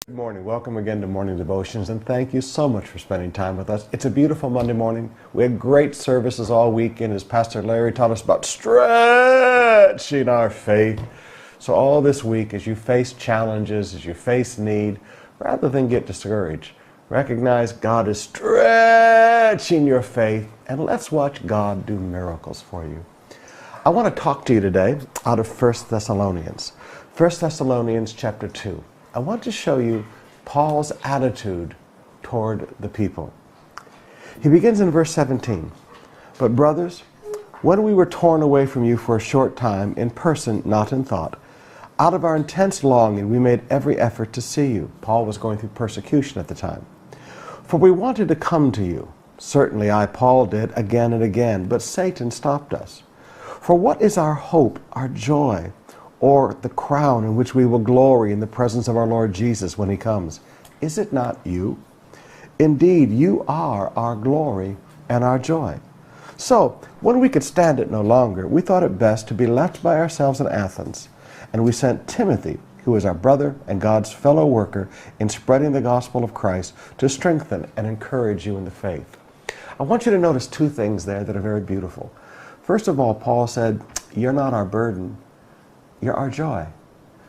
Good morning. Welcome again to Morning Devotions, and thank you so much for spending time with us. It's a beautiful Monday morning. We had great services all weekend as Pastor Larry taught us about stretching our faith. So all this week, as you face challenges, as you face need, rather than get discouraged, recognize God is stretching your faith, and let's watch God do miracles for you. I want to talk to you today out of 1 Thessalonians. 1 Thessalonians chapter 2. I want to show you Paul's attitude toward the people. He begins in verse 17. But brothers, when we were torn away from you for a short time, in person, not in thought, out of our intense longing we made every effort to see you. Paul was going through persecution at the time. For we wanted to come to you. Certainly I, Paul, did again and again, but Satan stopped us. For what is our hope, our joy, or the crown in which we will glory in the presence of our Lord Jesus when he comes? Is it not you? Indeed, you are our glory and our joy. So, when we could stand it no longer, we thought it best to be left by ourselves in Athens, and we sent Timothy, who is our brother and God's fellow worker in spreading the gospel of Christ, to strengthen and encourage you in the faith. I want you to notice two things there that are very beautiful. First of all, Paul said, you're not our burden, you're our joy.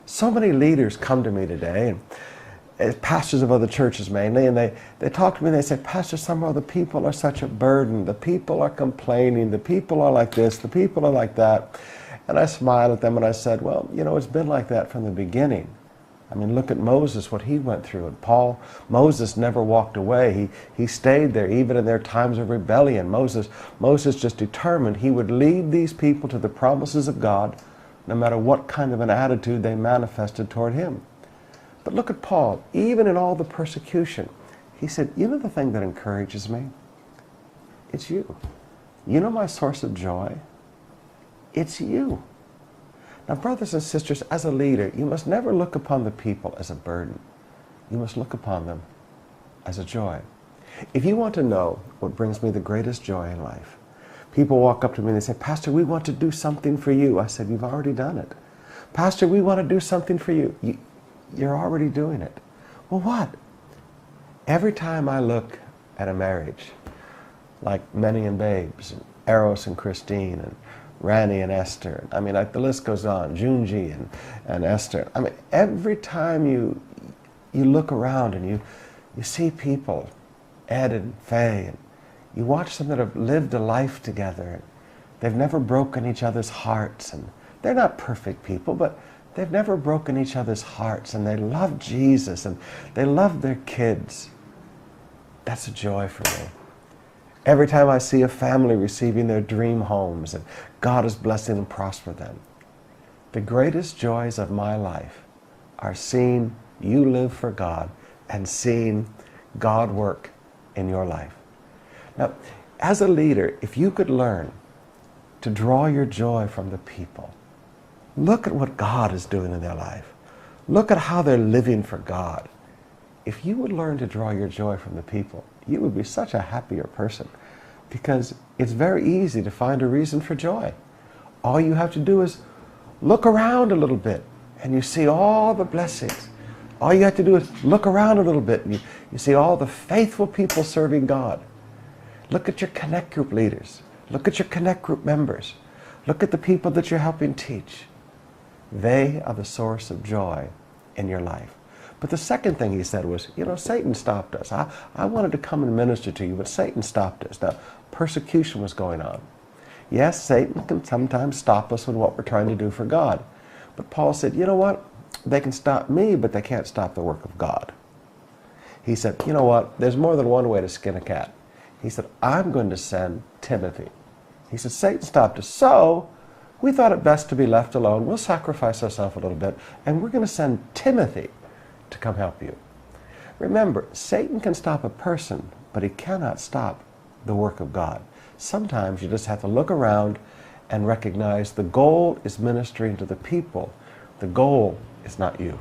So many leaders come to me today, and pastors of other churches mainly, and they talk to me and they say, Pastor, some of the people are such a burden. The people are complaining. The people are like this. The people are like that. And I smiled at them and I said, well, you know, it's been like that from the beginning. I mean, look at Moses, what he went through. And Moses never walked away. He stayed there even in their times of rebellion. Moses just determined he would lead these people to the promises of God, no matter what kind of an attitude they manifested toward him. But look at Paul. Even in all the persecution, he said, you know the thing that encourages me? It's you. You know my source of joy? It's you. Now, brothers and sisters, as a leader, you must never look upon the people as a burden. You must look upon them as a joy. If you want to know what brings me the greatest joy in life, people walk up to me and they say, Pastor, we want to do something for you. I said, you've already done it. Pastor, we want to do something for you. You're already doing it. Well, what? Every time I look at a marriage, like Minnie and Babes, and Eros and Christine, and Randy and Esther, I mean, like the list goes on, Junji and Esther. I mean, every time you look around and you see people, Ed and Faye, and you watch them that have lived a life together. They've never broken each other's hearts, and they're not perfect people, but they've never broken each other's hearts, and they love Jesus, and they love their kids. That's a joy for me. Every time I see a family receiving their dream homes, and God is blessing and prospering them, the greatest joys of my life are seeing you live for God and seeing God work in your life. Now, as a leader, if you could learn to draw your joy from the people, look at what God is doing in their life. Look at how they're living for God. If you would learn to draw your joy from the people, you would be such a happier person, because it's very easy to find a reason for joy. All you have to do is look around a little bit and you see all the blessings. All you have to do is look around a little bit and you see all the faithful people serving God. Look at your Connect Group leaders. Look at your Connect Group members. Look at the people that you're helping teach. They are the source of joy in your life. But the second thing he said was, you know, Satan stopped us. I wanted to come and minister to you, but Satan stopped us. Now, persecution was going on. Yes, Satan can sometimes stop us with what we're trying to do for God. But Paul said, you know what? They can stop me, but they can't stop the work of God. He said, you know what? There's more than one way to skin a cat. He said, I'm going to send Timothy. He said, Satan stopped us, so we thought it best to be left alone. We'll sacrifice ourselves a little bit, and we're going to send Timothy to come help you. Remember, Satan can stop a person, but he cannot stop the work of God. Sometimes you just have to look around and recognize the goal is ministering to the people. The goal is not you.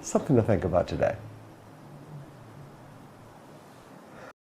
Something to think about today.